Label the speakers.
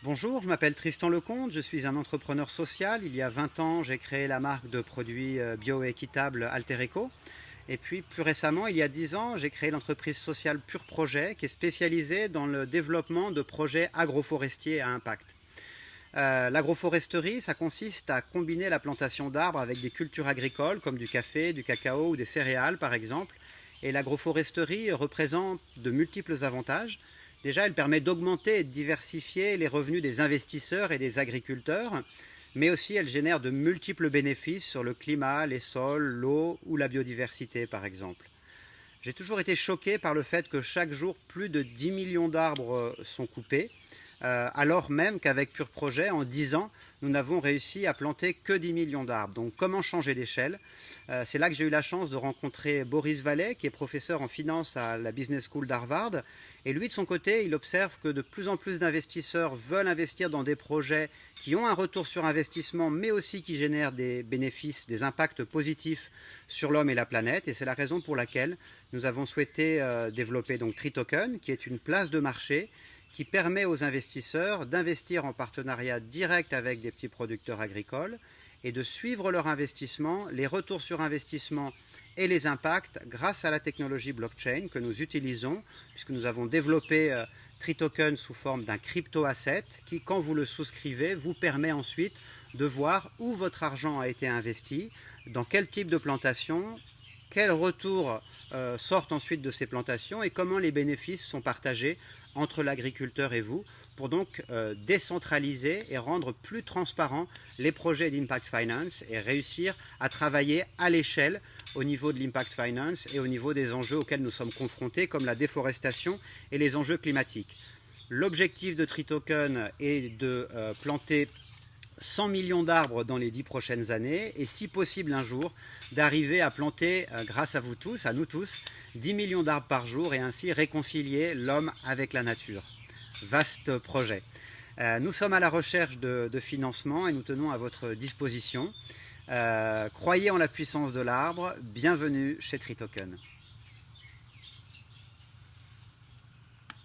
Speaker 1: Bonjour, je m'appelle Tristan Lecomte, je suis un entrepreneur social. Il y a 20 ans, j'ai créé la marque de produits bio et équitables Altereco. Et puis plus récemment, il y a 10 ans, j'ai créé l'entreprise sociale Pur Projet qui est spécialisée dans le développement de projets agroforestiers à impact. L'agroforesterie, ça consiste à combiner la plantation d'arbres avec des cultures agricoles comme du café, du cacao ou des céréales par exemple. Et l'agroforesterie représente de multiples avantages. Déjà, elle permet d'augmenter et de diversifier les revenus des investisseurs et des agriculteurs, mais aussi elle génère de multiples bénéfices sur le climat, les sols, l'eau ou la biodiversité par exemple. J'ai toujours été choqué par le fait que chaque jour, plus de 10 millions d'arbres sont coupés, alors même qu'avec Pur Projet, en 10 ans, nous n'avons réussi à planter que 10 millions d'arbres. Donc comment changer d'échelle? C'est là que j'ai eu la chance de rencontrer Boris Vallet, qui est professeur en finance à la Business School d'Harvard. Et lui, de son côté, il observe que de plus en plus d'investisseurs veulent investir dans des projets qui ont un retour sur investissement, mais aussi qui génèrent des bénéfices, des impacts positifs sur l'homme et la planète. Et c'est la raison pour laquelle nous avons souhaité développer donc TreeToken, qui est une place de marché qui permet aux investisseurs d'investir en partenariat direct avec des petits producteurs agricoles et de suivre leur investissement, les retours sur investissement et les impacts grâce à la technologie blockchain que nous utilisons, puisque nous avons développé TreeToken sous forme d'un crypto-asset qui, quand vous le souscrivez, vous permet ensuite de voir où votre argent a été investi, dans quel type de plantation, quels retours sortent ensuite de ces plantations et comment les bénéfices sont partagés entre l'agriculteur et vous, pour donc décentraliser et rendre plus transparents les projets d'Impact Finance et réussir à travailler à l'échelle au niveau de l'Impact Finance et au niveau des enjeux auxquels nous sommes confrontés, comme la déforestation et les enjeux climatiques. L'objectif de TreeToken est de planter 100 millions d'arbres dans les 10 prochaines années et si possible un jour d'arriver à planter, grâce à vous tous, à nous tous, 10 millions d'arbres par jour et ainsi réconcilier l'homme avec la nature. Vaste projet. Nous sommes à la recherche de financement et nous tenons à votre disposition. Croyez en la puissance de l'arbre. Bienvenue chez TreeToken.